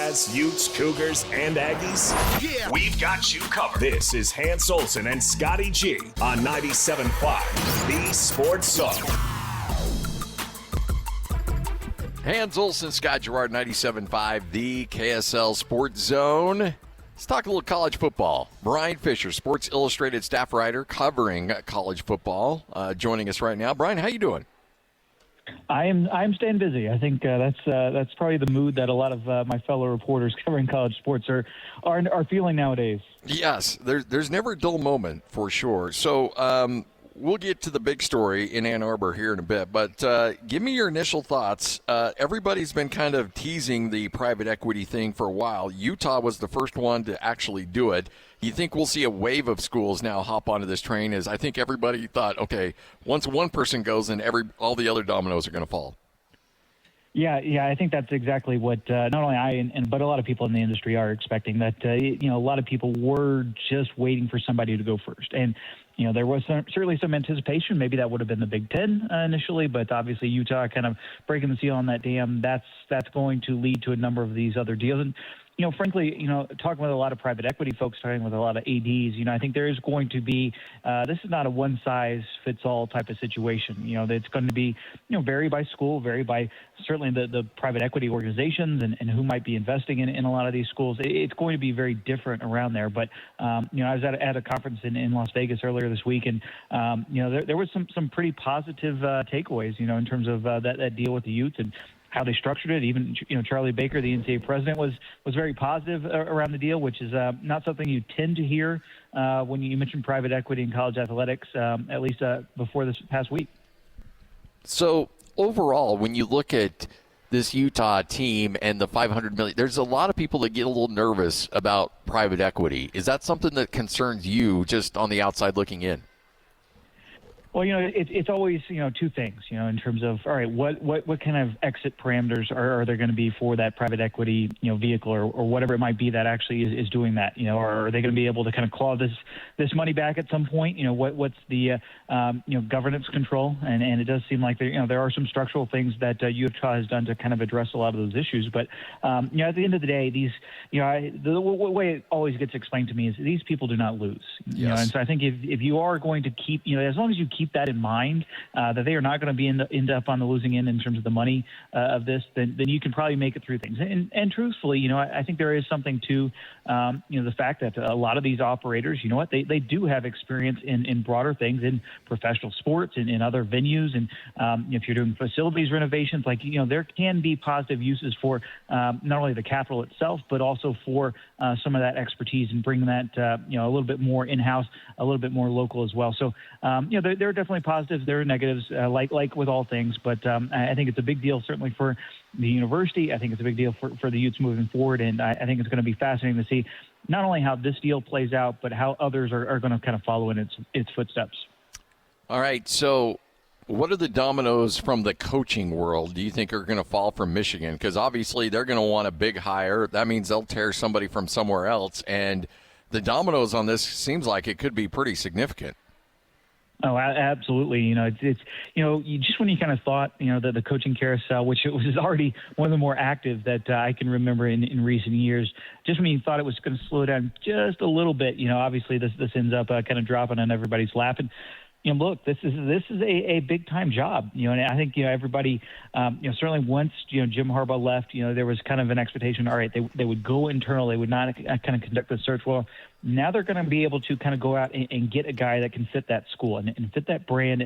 Jazz, Utes, Cougars, and Aggies? Yeah. We've got you covered. This is Hans Olsen and Scotty G on 97.5, the Sports Zone. Hans Olsen, Scott Gerard, 97.5, the KSL Sports Zone. Let's talk a little college football. Brian Fischer, Sports Illustrated staff writer covering college football, joining us right now. Brian, how you doing? I'm staying busy. I think that's probably the mood that a lot of my fellow reporters covering college sports are feeling nowadays. Yes, there's never a dull moment for sure. So we'll get to the big story in Ann Arbor here in a bit, but give me your initial thoughts. Everybody's been kind of teasing the private equity thing for a while. Utah was the first one to actually do it. You think we'll see a wave of schools now hop onto this train? As I think everybody thought, okay, once one person goes, then all the other dominoes are going to fall. Yeah, I think that's exactly what not only I but a lot of people in the industry are expecting. That a lot of people were just waiting for somebody to go first, and there was certainly some anticipation. Maybe that would have been the Big Ten initially, but obviously Utah kind of breaking the seal on that dam. That's going to lead to a number of these other deals. And frankly, talking with a lot of private equity folks, talking with a lot of ADs, I think there is going to be, this is not a one-size-fits-all type of situation. It's going to be, vary by school, vary by certainly the private equity organizations and who might be investing in a lot of these schools. It's going to be very different around there. But, I was at a conference in Las Vegas earlier this week, and, there was some pretty positive takeaways, in terms of that deal with the Utes and how they structured it. Even, Charlie Baker, the NCAA president, was very positive around the deal, which is not something you tend to hear when you mention private equity in college athletics, at least before this past week. So overall, when you look at this Utah team and the $500 million, there's a lot of people that get a little nervous about private equity. Is that something that concerns you just on the outside looking in? Well, it's always, two things, in terms of, all right, what kind of exit parameters are there going to be for that private equity, vehicle or whatever it might be that actually is doing that, or are they going to be able to kind of claw this money back at some point? What's the, governance control? And it does seem like there are some structural things that Utah has done to kind of address a lot of those issues. But, at the end of the day, these, the way it always gets explained to me is these people do not lose. Yes. And so I think if you are going to keep, as long as you keep that in mind, that they are not going to be end up on the losing end in terms of the money of this, then you can probably make it through things. And truthfully, I think there is something to, the fact that a lot of these operators, they do have experience in broader things, in professional sports and in other venues. And if you're doing facilities renovations, there can be positive uses for not only the capital itself, but also for some of that expertise and bring that, a little bit more in-house, a little bit more local as well. So, there are definitely positives, there are negatives, like with all things. But I think it's a big deal, certainly for the university. I think it's a big deal for the Utes moving forward. And I think it's going to be fascinating to see not only how this deal plays out, but how others are going to kind of follow in its footsteps. All right, so what are the dominoes from the coaching world do you think are going to fall from Michigan? Because obviously they're going to want a big hire. That means they'll tear somebody from somewhere else. And the dominoes on this seems like it could be pretty significant. Oh, absolutely. It's just when you kind of thought, that the coaching carousel, which it was already one of the more active that I can remember in recent years, just when you thought it was going to slow down just a little bit, obviously this ends up kind of dropping on everybody's lap. And, look, this is a big time job, and I think, everybody, certainly once, Jim Harbaugh left, there was kind of an expectation, all right, they would go internal, they would not kind of conduct the search. Well, now they're going to be able to kind of go out and get a guy that can fit that school and fit that brand.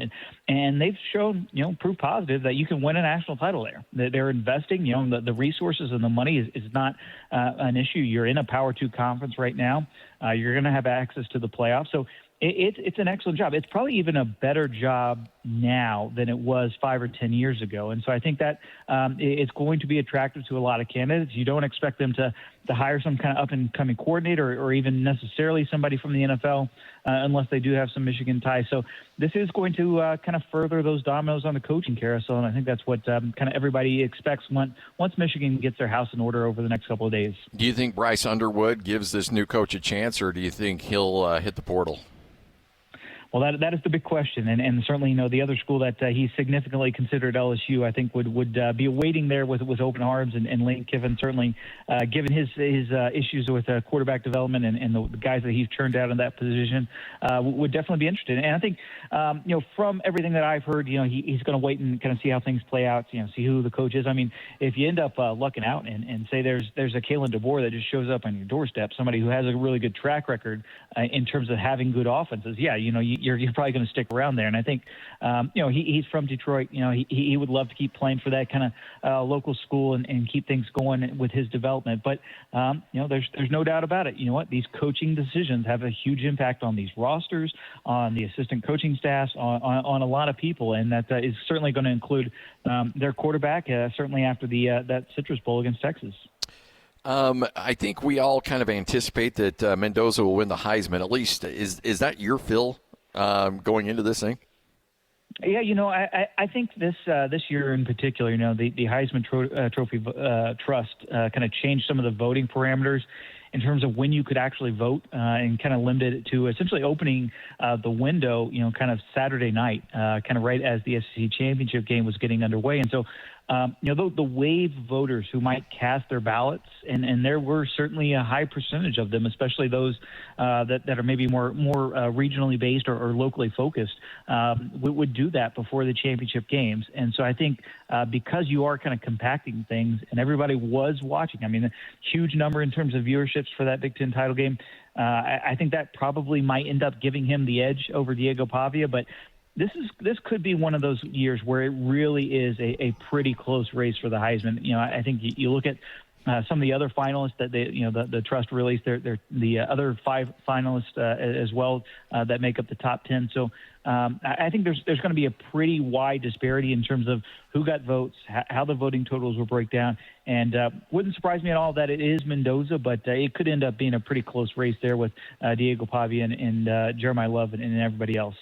And they've shown, proof positive that you can win a national title there. They're investing, the resources and the money is not an issue. You're in a Power 2 conference right now. You're going to have access to the playoffs. So it's an excellent job. It's probably even a better job now than it was 5 or 10 years ago. And so I think that it's going to be attractive to a lot of candidates. You don't expect them to hire some kind of up-and-coming coordinator or even necessarily somebody from the NFL unless they do have some Michigan ties. So this is going to kind of further those dominoes on the coaching carousel, and I think that's what kind of everybody expects once Michigan gets their house in order over the next couple of days. Do you think Bryce Underwood gives this new coach a chance, or do you think he'll hit the portal? Well, that is the big question, and certainly, the other school that he significantly considered, LSU, I think would be awaiting there with open arms, and Lane Kiffin certainly, given his issues with quarterback development and the guys that he's turned out in that position, would definitely be interested. And I think, from everything that I've heard, he's going to wait and kind of see how things play out, see who the coach is. I mean, if you end up lucking out and say there's a Kalen DeBoer that just shows up on your doorstep, somebody who has a really good track record in terms of having good offenses, you're probably going to stick around there. And I think, he's from Detroit. He would love to keep playing for that kind of local school and keep things going with his development. But, there's no doubt about it. You know what? These coaching decisions have a huge impact on these rosters, on the assistant coaching staffs, on a lot of people. And that is certainly going to include their quarterback, certainly after that Citrus Bowl against Texas. I think we all kind of anticipate that Mendoza will win the Heisman. At least, is that your feel going into this thing? Yeah, I think this year in particular, the Heisman Trophy Trust kind of changed some of the voting parameters in terms of when you could actually vote, and kind of limited it to essentially opening the window, kind of Saturday night, kind of right as the SEC championship game was getting underway. And so, the wave voters who might cast their ballots, and there were certainly a high percentage of them, especially those that are maybe more regionally based or locally focused, would do that before the championship games. And so I think because you are kind of compacting things and everybody was watching, I mean, a huge number in terms of viewerships for that Big Ten title game, I think that probably might end up giving him the edge over Diego Pavia. But this could be one of those years where it really is a pretty close race for the Heisman. I think you look at some of the other finalists that the trust released, the other 5 finalists as well that make up the top 10. So I think there's going to be a pretty wide disparity in terms of who got votes, how the voting totals will break down, and wouldn't surprise me at all that it is Mendoza, but it could end up being a pretty close race there with Diego Pavia and Jeremiah Love and everybody else.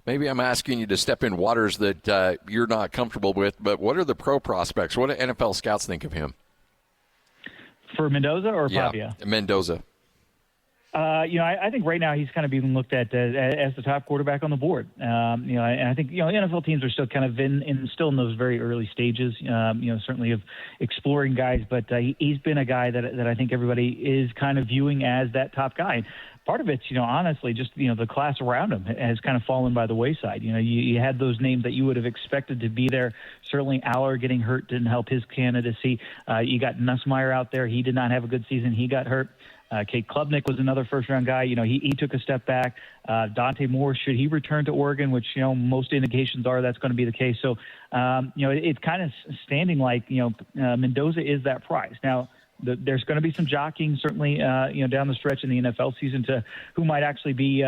Maybe I'm asking you to step in waters that you're not comfortable with, but what are the pro prospects? What do NFL scouts think of him? For Mendoza or Pavia? Mendoza. I think right now he's kind of being looked at as the top quarterback on the board. And I think, NFL teams are still kind of still in those very early stages, certainly of exploring guys, but he's been a guy that I think everybody is kind of viewing as that top guy. Part of it's, honestly, just, the class around him has kind of fallen by the wayside. You had those names that you would have expected to be there. Certainly Aller getting hurt didn't help his candidacy. You got Nussmeier out there. He did not have a good season. He got hurt. Kate Klubnik was another first-round guy. He took a step back. Dante Moore, should he return to Oregon, which, most indications are that's going to be the case. So, it's kind of standing like, Mendoza is that prize. Now, there's going to be some jockeying, certainly, down the stretch in the NFL season to who might actually be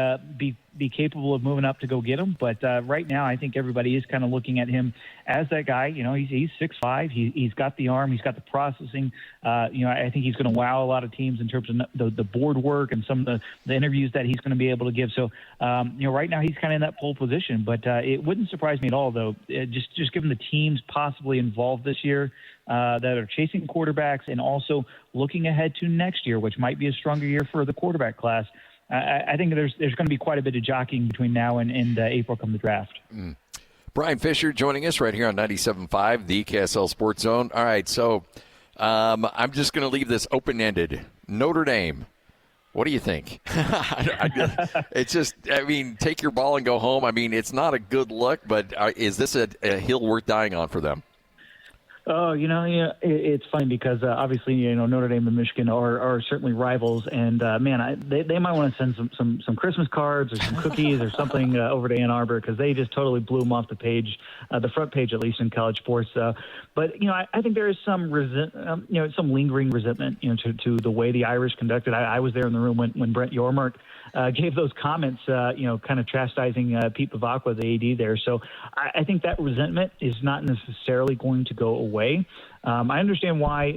capable of moving up to go get him. But right now, I think everybody is kind of looking at him as that guy. He's 6'5". He's got the arm. He's got the processing. I think he's going to wow a lot of teams in terms of the board work and some of the interviews that he's going to be able to give. So, right now he's kind of in that pole position. But it wouldn't surprise me at all, though, just given the teams possibly involved this year that are chasing quarterbacks and also looking ahead to next year, which might be a stronger year for the quarterback class. I think there's going to be quite a bit of jockeying between now and April come the draft. Brian Fischer joining us right here on 97.5, the KSL Sports Zone. All right, so I'm just going to leave this open-ended. Notre Dame, what do you think? It's just, take your ball and go home. It's not a good look, but is this a hill worth dying on for them? Oh, it's funny because obviously, Notre Dame and Michigan are certainly rivals, and they might want to send some Christmas cards or some cookies or something over to Ann Arbor because they just totally blew them off the page, the front page at least in college sports. But I think there is some some lingering resentment, to the way the Irish conducted. I was there in the room when Brent Yormark gave those comments, kind of chastising Pete Bavacqua, the AD there. So I think that resentment is not necessarily going to go away. I understand why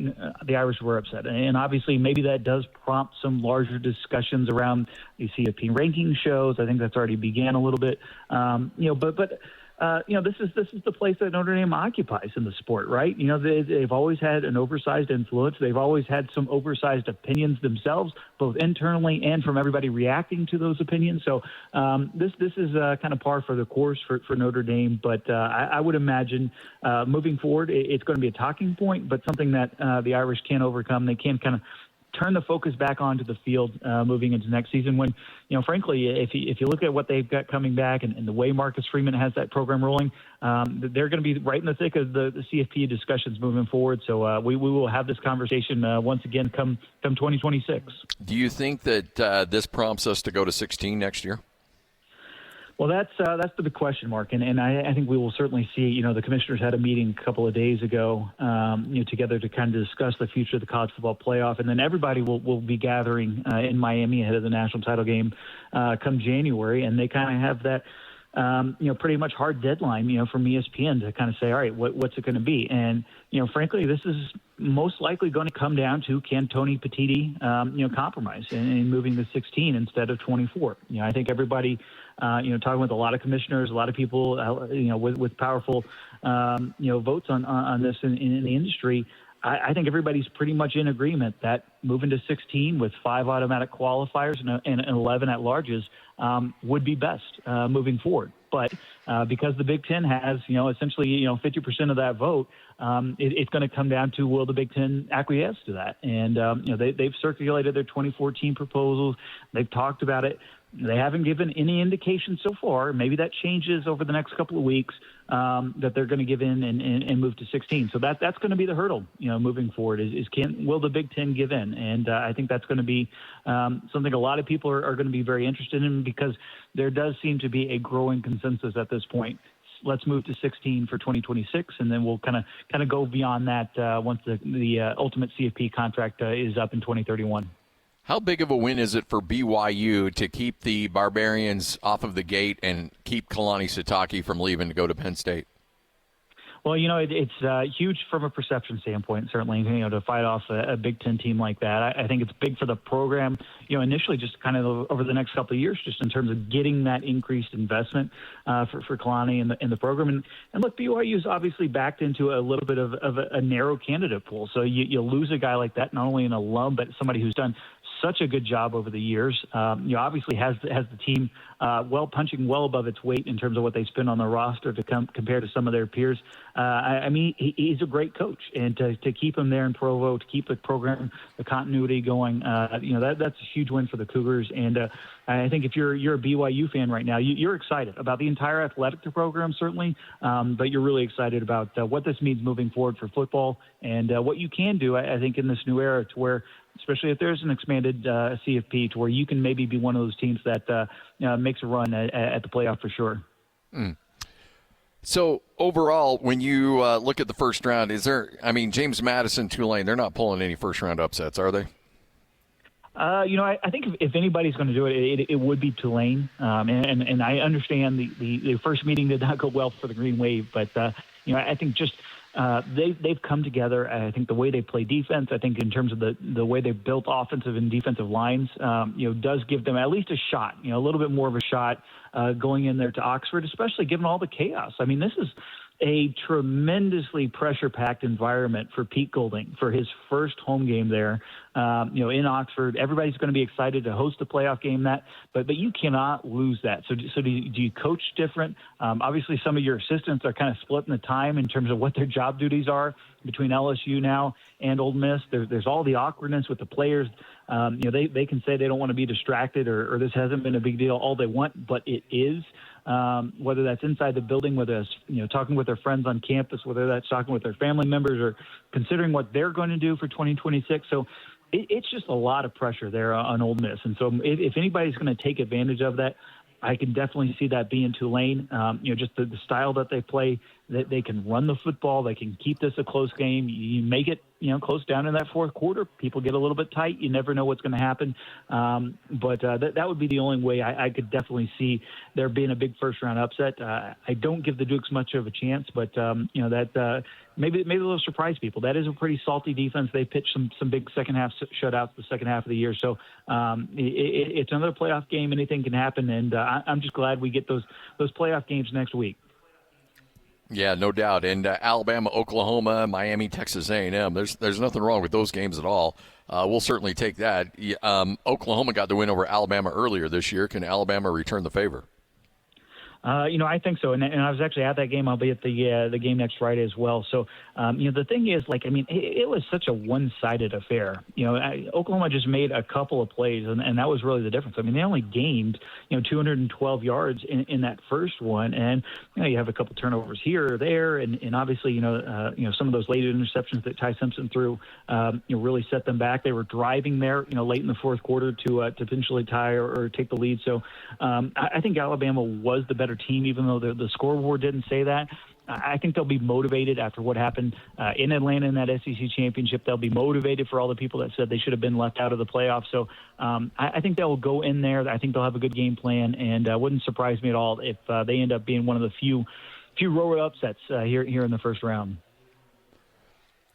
the Irish were upset, and obviously maybe that does prompt some larger discussions around the CFP ranking shows. I think that's already began a little bit, but this is the place that Notre Dame occupies in the sport, right? They've always had an oversized influence. They've always had some oversized opinions themselves, both internally and from everybody reacting to those opinions. So this is kind of par for the course for Notre Dame. But I would imagine moving forward, it's going to be a talking point, but something that the Irish can overcome. They can kind of turn the focus back onto the field moving into next season when, frankly, if you look at what they've got coming back and the way Marcus Freeman has that program rolling, they're going to be right in the thick of the CFP discussions moving forward. So we will have this conversation once again come 2026. Do you think that this prompts us to go to 16 next year? Well, that's the big question mark, and I think we will certainly see. The commissioners had a meeting a couple of days ago, together to kind of discuss the future of the college football playoff, and then everybody will be gathering in Miami ahead of the national title game come January, and they kind of have that pretty much hard deadline, from ESPN to kind of say, all right, what's it going to be? And frankly, this is most likely going to come down to can Tony Petitti, compromise in moving to 16 instead of 24. I think everybody. Talking with a lot of commissioners, a lot of people, with powerful, votes on this in the industry, I think everybody's pretty much in agreement that moving to 16 with 5 automatic qualifiers and 11 at-larges would be best moving forward. But because the Big Ten has, essentially, 50% of that vote, it's going to come down to will the Big Ten acquiesce to that? And, they've circulated their 2014 proposals. They've talked about it. They haven't given any indication so far. Maybe that changes over the next couple of weeks that they're going to give in and move to 16. So that's going to be the hurdle, moving forward is will the Big Ten give in? And I think that's going to be something a lot of people are going to be very interested in because there does seem to be a growing consensus at this point. Let's move to 16 for 2026, and then we'll kind of go beyond that once the ultimate CFP contract is up in 2031. How big of a win is it for BYU to keep the Barbarians off of the gate and keep Kalani Sitake from leaving to go to Penn State? Well, it's huge from a perception standpoint, certainly, to fight off a Big Ten team like that. I think it's big for the program, initially just kind of over the next couple of years, just in terms of getting that increased investment for Kalani in the program. And look, BYU is obviously backed into a little bit of a narrow candidate pool. So you lose a guy like that, not only an alum, but somebody who's done such a good job over the years. Obviously has the team punching well above its weight in terms of what they spend on the roster to compare to some of their peers. He's a great coach, and to keep him there in Provo, to keep the program, the continuity going, that's a huge win for the Cougars. And I think if you're a BYU fan right now, you're excited about the entire athletic program, certainly, but you're really excited about what this means moving forward for football and what you can do, I think, in this new era to where, especially if there's an expanded CFP, to where you can maybe be one of those teams that makes a run at the playoff for sure. Mm. So overall, when you look at the first round, James Madison, Tulane, they're not pulling any first-round upsets, are they? I think if anybody's going to do it, it would be Tulane. And I understand the first meeting did not go well for the Green Wave, but, I think just they've come together. I think the way they play defense, I think in terms of the way they've built offensive and defensive lines, does give them at least a shot, a little bit more of a shot going in there to Oxford, especially given all the chaos. I mean, this is a tremendously pressure-packed environment for Pete Golding for his first home game there, in Oxford. Everybody's going to be excited to host a playoff game, but you cannot lose that. So do you coach different? Obviously, some of your assistants are kind of splitting the time in terms of what their job duties are between LSU now and Ole Miss. There's all the awkwardness with the players. They can say they don't want to be distracted or this hasn't been a big deal all they want, but it is. Whether that's inside the building, whether that's talking with their friends on campus, whether that's talking with their family members or considering what they're going to do for 2026. So it's just a lot of pressure there on Ole Miss. And so if anybody's going to take advantage of that, I can definitely see that being Tulane. Just the style that they play, that they can run the football, they can keep this a close game. You make it, close down in that fourth quarter. People get a little bit tight. You never know what's going to happen. But that would be the only way I could definitely see there being a big first-round upset. I don't give the Dukes much of a chance, but that maybe they'll surprise people. That is a pretty salty defense. They pitched some big second-half shutouts the second half of the year. So it's another playoff game. Anything can happen, and I'm just glad we get those playoff games next week. Yeah, no doubt. And Alabama, Oklahoma, Miami, Texas A&M. There's nothing wrong with those games at all. We'll certainly take that. Oklahoma got the win over Alabama earlier this year. Can Alabama return the favor? I think so. And I was actually at that game. I'll be at the game next Friday as well. So, the thing is, it was such a one-sided affair. Oklahoma just made a couple of plays, and that was really the difference. I mean, they only gained, 212 yards in that first one. And, you have a couple turnovers here or there. And obviously, some of those late interceptions that Ty Simpson threw, really set them back. They were driving there, late in the fourth quarter to potentially tie or take the lead. So I think Alabama was the better team, even though the scoreboard didn't say that. I think they'll be motivated after what happened in Atlanta in that SEC championship. They'll be motivated for all the people that said they should have been left out of the playoffs. So I think they'll go in there. I think they'll have a good game plan, and wouldn't surprise me at all if they end up being one of the few road upsets here in the first round.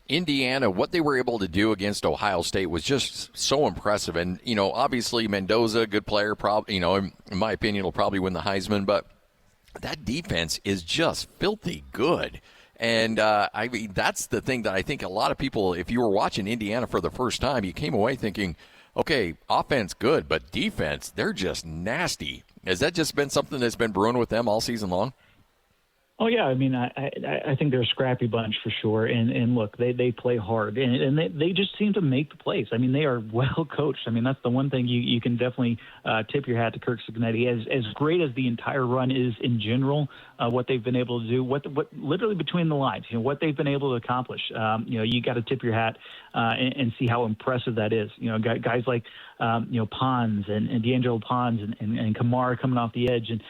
Indiana, what they were able to do against Ohio State was just so impressive. And, obviously Mendoza, good player, probably, in my opinion, will probably win the Heisman, but that defense is just filthy good. And, that's the thing that I think a lot of people, if you were watching Indiana for the first time, you came away thinking, okay, offense good, but defense, they're just nasty. Has that just been something that's been brewing with them all season long? Oh, yeah. I mean, I think they're a scrappy bunch for sure. And look, they play hard, and they just seem to make the plays. I mean, they are well coached. I mean, that's the one thing you can definitely tip your hat to Kirk Cignetti. As great as the entire run is in general, what they've been able to do, what literally between the lines, what they've been able to accomplish. You got to tip your hat and see how impressive that is. Guys like Pons and D'Angelo Pons and Kamara coming off the edge, and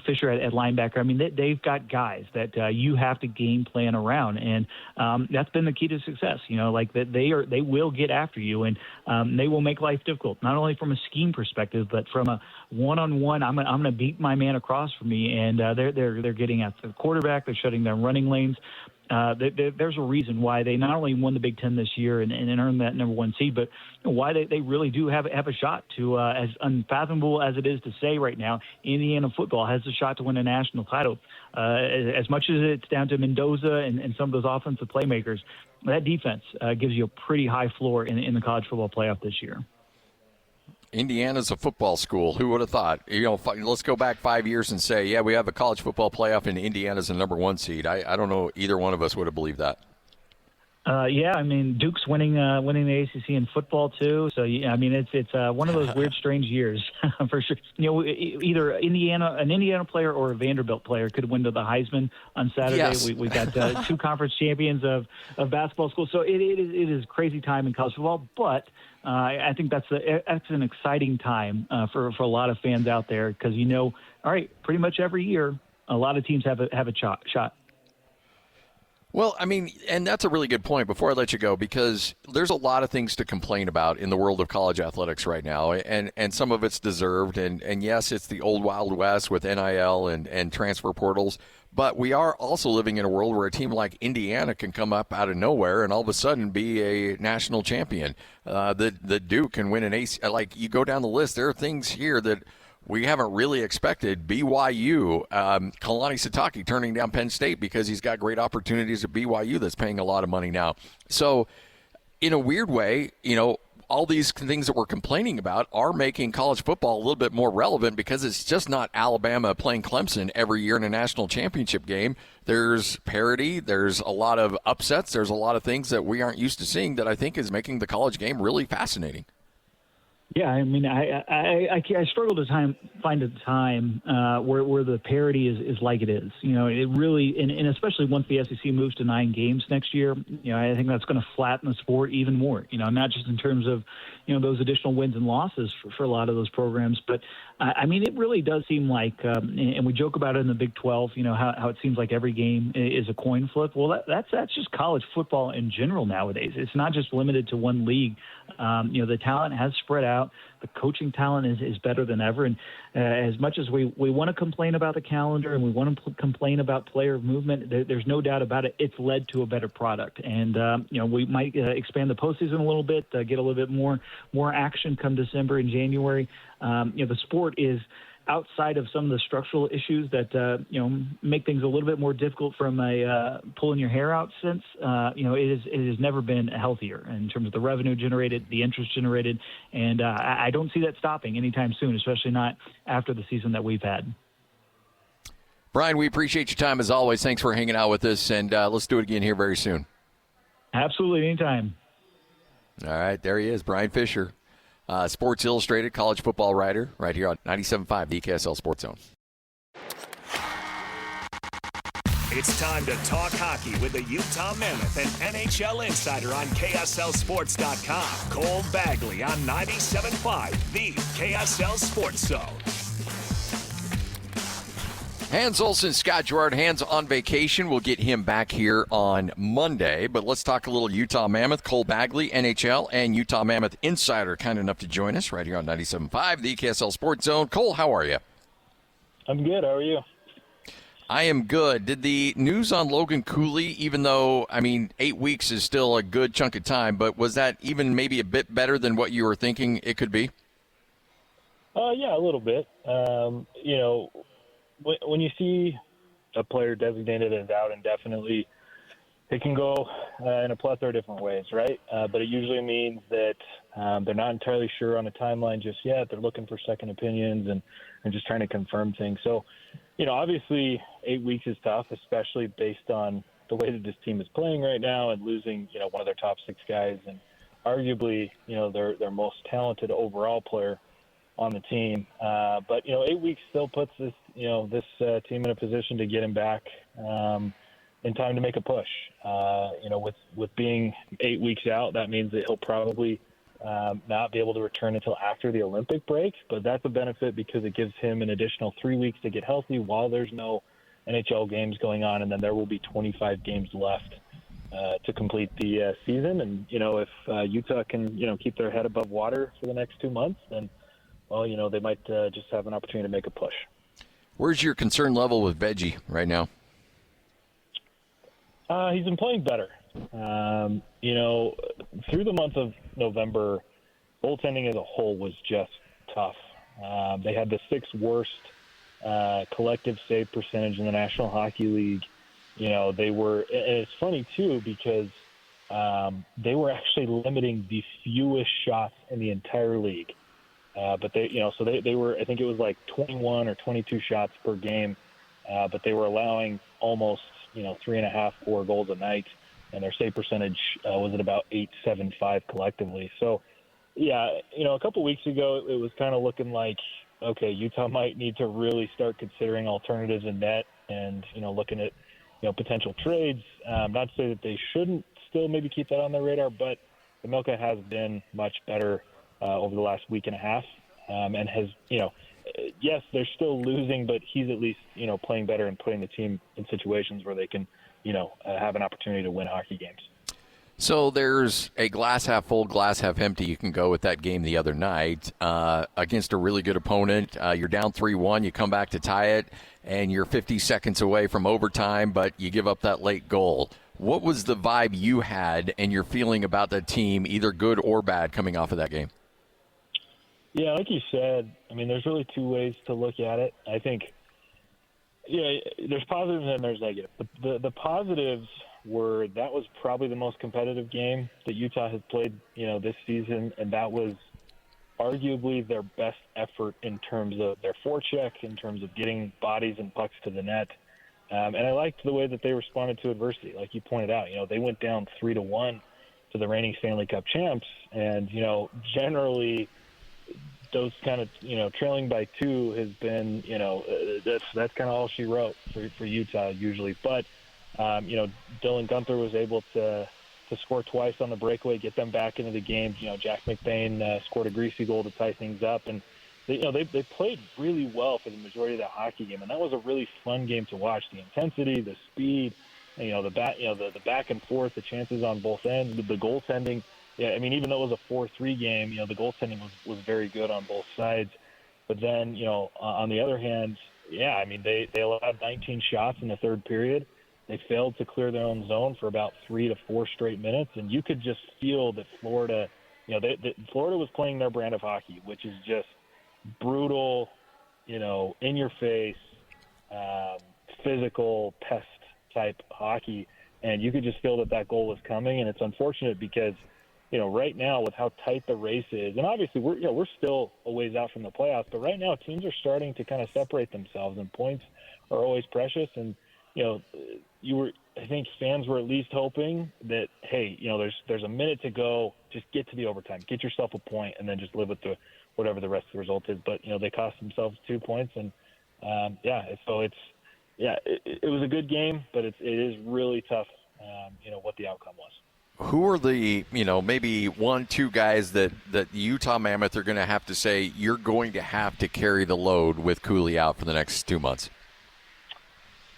Fischer at linebacker. I mean, they've got guys that you have to game plan around, and that's been the key to success. That they will get after you, and they will make life difficult, not only from a scheme perspective, but from a one-on-one. I'm gonna beat my man across from me, and they're getting at the quarterback. They're shutting down running lanes. There's a reason why they not only won the Big Ten this year and earned that number one seed, but why they really do have a shot to, as unfathomable as it is to say right now, Indiana football has a shot to win a national title. As much as it's down to Mendoza and some of those offensive playmakers, that defense gives you a pretty high floor in the college football playoff this year. Indiana's a football school. Who would have thought? Let's go back 5 years and say, yeah, we have a college football playoff and Indiana's the number one seed. I don't know either one of us would have believed that. Yeah, I mean, Duke's winning the ACC in football too. So yeah, I mean, it's one of those weird, strange years for sure. Either an Indiana player or a Vanderbilt player could win to the Heisman on Saturday. Yes. We got two conference champions of basketball schools. So it is crazy time in college football, but I think that's an exciting time for a lot of fans out there because all right, pretty much every year a lot of teams have a shot. Well, I mean, and that's a really good point before I let you go, because there's a lot of things to complain about in the world of college athletics right now, and some of it's deserved. And yes, it's the old Wild West with NIL and transfer portals, but we are also living in a world where a team like Indiana can come up out of nowhere and all of a sudden be a national champion. The Duke can win an AC. Like, you go down the list, there are things here that we haven't really expected. BYU, Kalani Sitake turning down Penn State because he's got great opportunities at BYU that's paying a lot of money now. So in a weird way, all these things that we're complaining about are making college football a little bit more relevant because it's just not Alabama playing Clemson every year in a national championship game. There's parity. There's a lot of upsets. There's a lot of things that we aren't used to seeing that I think is making the college game really fascinating. Yeah, I mean, I struggle to find a time where the parity is like it is. It really, and especially once the SEC moves to 9 games next year, I think that's going to flatten the sport even more. Not just in terms of those additional wins and losses for a lot of those programs, but I mean, it really does seem like, and we joke about it in the Big 12. How it seems like every game is a coin flip. Well, that's just college football in general nowadays. It's not just limited to one league. The talent has spread out. The coaching talent is better than ever. And as much as we want to complain about the calendar and we want to complain about player movement, there's no doubt about it. It's led to a better product. And, we might expand the postseason a little bit, get a little bit more action come December and January. The sport is outside of some of the structural issues that, make things a little bit more difficult from a pulling your hair out sense, it has never been healthier in terms of the revenue generated, the interest generated, and I don't see that stopping anytime soon, especially not after the season that we've had. Bryan, we appreciate your time as always. Thanks for hanging out with us, and let's do it again here very soon. Absolutely, anytime. All right, there he is, Bryan Fischer, Sports Illustrated college football writer, right here on 97.5, the KSL Sports Zone. It's time to talk hockey with the Utah Mammoth and NHL insider on KSLSports.com, Cole Bagley on 97.5, the KSL Sports Zone. Hans Olsen, Scott Gerard. Hans on vacation. We'll get him back here on Monday. But let's talk a little Utah Mammoth. Cole Bagley, NHL, and Utah Mammoth insider, kind enough to join us right here on 97.5, the KSL Sports Zone. Cole, how are you? I'm good. How are you? I am good. Did the news on Logan Cooley, even though, 8 weeks is still a good chunk of time, but was that even maybe a bit better than what you were thinking it could be? Yeah, a little bit. When you see a player designated as out indefinitely, it can go in a plethora of different ways, right? But it usually means that they're not entirely sure on a timeline just yet. They're looking for second opinions and just trying to confirm things. So, obviously 8 weeks is tough, especially based on the way that this team is playing right now and losing, one of their top six guys and arguably, their most talented overall player on the team. But 8 weeks still puts this team in a position to get him back in time to make a push. With being 8 weeks out, that means that he'll probably not be able to return until after the Olympic break. But that's a benefit because it gives him an additional 3 weeks to get healthy while there's no NHL games going on, and then there will be 25 games left to complete the season. And if Utah can keep their head above water for the next 2 months, then they might just have an opportunity to make a push. Where's your concern level with Veggie right now? He's been playing better. Through the month of November, goaltending as a whole was just tough. They had the sixth worst collective save percentage in the National Hockey League. They were, and it's funny too, because they were actually limiting the fewest shots in the entire league. But they were, I think it was like 21 or 22 shots per game, but they were allowing almost, 3.5, 4 goals a night, and their save percentage was at about 8.75 collectively. So, yeah, a couple weeks ago, it was kind of looking like, okay, Utah might need to really start considering alternatives in net and, looking at, potential trades. Not to say that they shouldn't still maybe keep that on their radar, but the Milka has been much better over the last week and a half, and has, yes, they're still losing, but he's at least, playing better and putting the team in situations where they can, have an opportunity to win hockey games. So there's a glass half full, glass half empty. You can go with that game the other night against a really good opponent. You're down 3-1. You come back to tie it, and you're 50 seconds away from overtime, but you give up that late goal. What was the vibe you had and your feeling about that team, either good or bad, coming off of that game? Yeah, like you said, there's really two ways to look at it. I think, there's positives and there's negatives. The positives were that was probably the most competitive game that Utah has played, this season, and that was arguably their best effort in terms of their forecheck, in terms of getting bodies and pucks to the net. And I liked the way that they responded to adversity. Like you pointed out, they went down 3-1 to the reigning Stanley Cup champs. And, generally those kind of, trailing by 2 has been, that's kind of all she wrote for Utah usually. But, Dylan Gunther was able to score twice on the breakaway, get them back into the game. Jack McBain scored a greasy goal to tie things up. And, they played really well for the majority of that hockey game, and that was a really fun game to watch. The intensity, the speed, the back and forth, the chances on both ends, the goaltending. Yeah, even though it was a 4-3 game, the goaltending was very good on both sides. But then, on the other hand, they allowed 19 shots in the third period. They failed to clear their own zone for about 3 to 4 straight minutes, and you could just feel that Florida, Florida was playing their brand of hockey, which is just brutal, in your face, physical pest type hockey, and you could just feel that goal was coming. And it's unfortunate because, right now with how tight the race is, and obviously we're still a ways out from the playoffs, but right now teams are starting to kind of separate themselves, and points are always precious. And I think fans were at least hoping that, hey, there's a minute to go, just get to the overtime, get yourself a point, and then just live with whatever the rest of the result is. But they cost themselves 2 points, and so it was a good game, but it is really tough, what the outcome was. Who are the, maybe 1-2 guys that Utah Mammoth are going to have to say, you're going to have to carry the load with Cooley out for the next 2 months?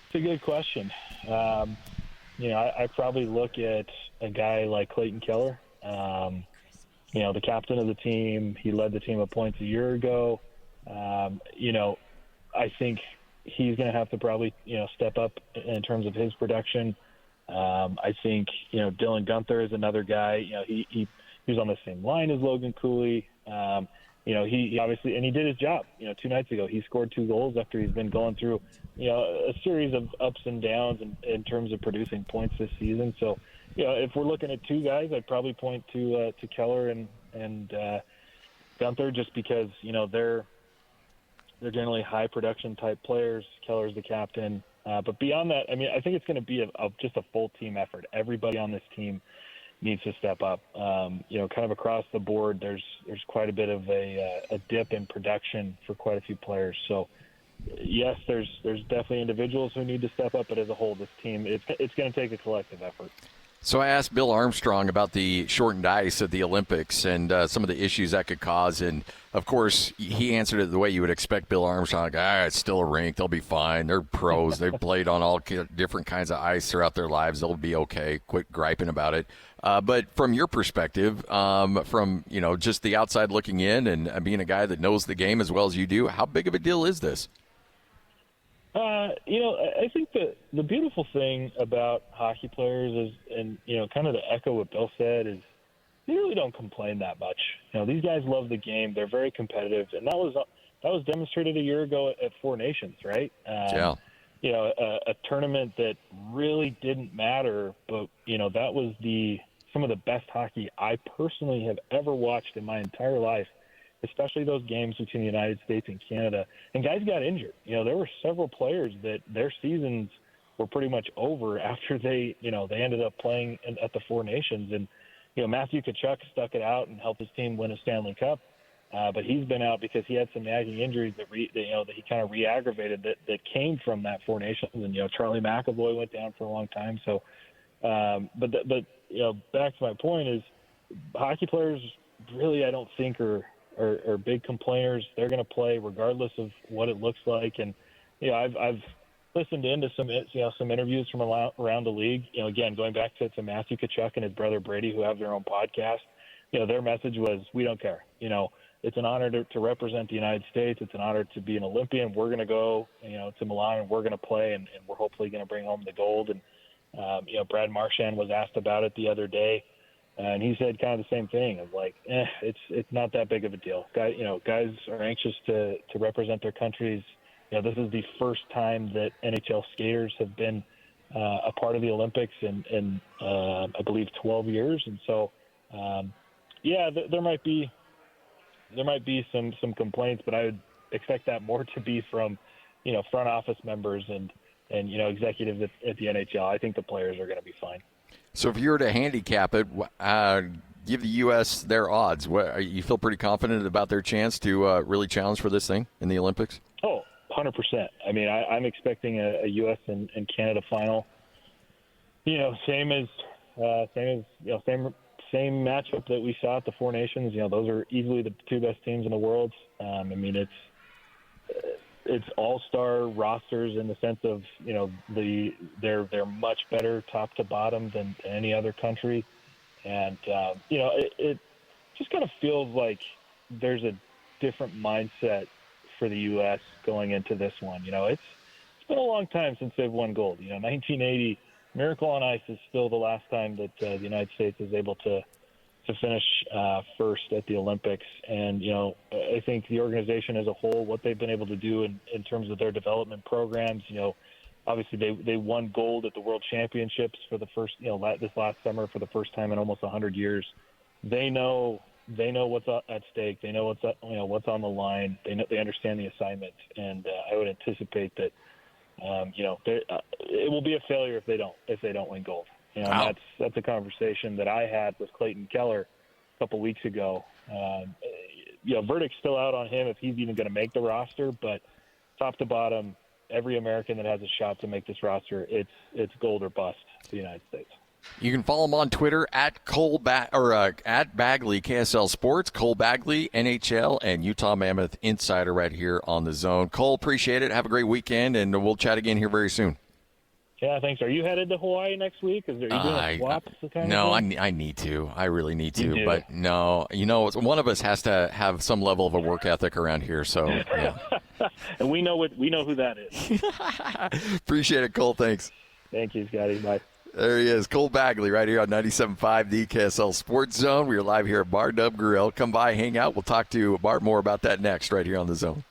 It's a good question. I probably look at a guy like Clayton Keller, the captain of the team. He led the team of points a year ago. I think he's going to have to probably, step up in terms of his production. I think, Dylan Gunther is another guy. He was on the same line as Logan Cooley. He obviously, and he did his job. 2 nights ago, he scored 2 goals after he's been going through, a series of ups and downs in terms of producing points this season. So, if we're looking at 2 guys, I'd probably point to Keller and Gunther, just because they're generally high production type players. Keller's the captain. But beyond that, I think it's going to be just a full team effort. Everybody on this team needs to step up. Kind of across the board, there's quite a bit of a dip in production for quite a few players. So, yes, there's definitely individuals who need to step up, but as a whole, this team, it's going to take a collective effort. So I asked Bill Armstrong about the shortened ice at the Olympics and some of the issues that could cause. And, of course, he answered it the way you would expect Bill Armstrong. It's still a rink. They'll be fine. They're pros. They've played on all different kinds of ice throughout their lives. They'll be okay. Quit griping about it. But from your perspective, from, just the outside looking in and being a guy that knows the game as well as you do, how big of a deal is this? I think the beautiful thing about hockey players is, and, kind of to echo what Bill said, is they really don't complain that much. These guys love the game. They're very competitive. And that was demonstrated a year ago at Four Nations, right? Yeah. A tournament that really didn't matter, but, that was some of the best hockey I personally have ever watched in my entire life, especially those games between the United States and Canada. And guys got injured. There were several players that their seasons were pretty much over after they ended up playing at the Four Nations. And, Matthew Tkachuk stuck it out and helped his team win a Stanley Cup. But he's been out because he had some nagging injuries that he kind of re-aggravated that came from that Four Nations. And, Charlie McAvoy went down for a long time. So, but back to my point is hockey players really, I don't think are big complainers. They're going to play regardless of what it looks like. And I've listened into some interviews from around the league. Again, going back to Matthew Tkachuk and his brother Brady, who have their own podcast. Their message was, we don't care. It's an honor to represent the United States. It's an honor to be an Olympian. We're going to go to Milan and we're going to play, and we're hopefully going to bring home the gold. And Brad Marchand was asked about it the other day. And he said kind of the same thing of like, it's not that big of a deal. Guys are anxious to represent their countries. This is the first time that NHL skaters have been a part of the Olympics in I believe 12 years. And so, there might be some complaints, but I would expect that more to be from, front office members and executives at the NHL. I think the players are going to be fine. So if you were to handicap it, give the U.S. their odds. You feel pretty confident about their chance to really challenge for this thing in the Olympics? Oh, 100%. I'm expecting a U.S. and Canada final. Same matchup that we saw at the Four Nations. Those are easily the 2 best teams in the world. It's all-star rosters in the sense of they're much better top to bottom than any other country, and it just kind of feels like there's a different mindset for the U.S. going into this one. It's been a long time since they've won gold. 1980 Miracle on Ice is still the last time that the United States is able to finish first at the Olympics. And, I think the organization as a whole, what they've been able to do in terms of their development programs, obviously they won gold at the World Championships for the first, this last summer for the first time in almost 100 years. They know what's at stake. They know what's on the line. They understand the assignment. And I would anticipate that, it will be a failure if they don't win gold. Wow. That's a conversation that I had with Clayton Keller a couple weeks ago. Verdict's still out on him if he's even going to make the roster, but top to bottom, every American that has a shot to make this roster, it's gold or bust for the United States. You can follow him on Twitter at at Bagley KSL Sports, Cole Bagley NHL, and Utah Mammoth Insider right here on the Zone. Cole, appreciate it. Have a great weekend, and we'll chat again here very soon. Yeah, thanks. Are you headed to Hawaii next week? Are you doing a swap? No, I need to. I really need to. You but no, one of us has to have some level of a work ethic around here. So, yeah. And we know who that is. Appreciate it, Cole. Thanks. Thank you, Scotty. Bye. There he is, Cole Bagley, right here on 97.5, the KSL Sports Zone. We are live here at Bar Dub Grill. Come by, hang out. We'll talk to Bart more about that next, right here on the Zone.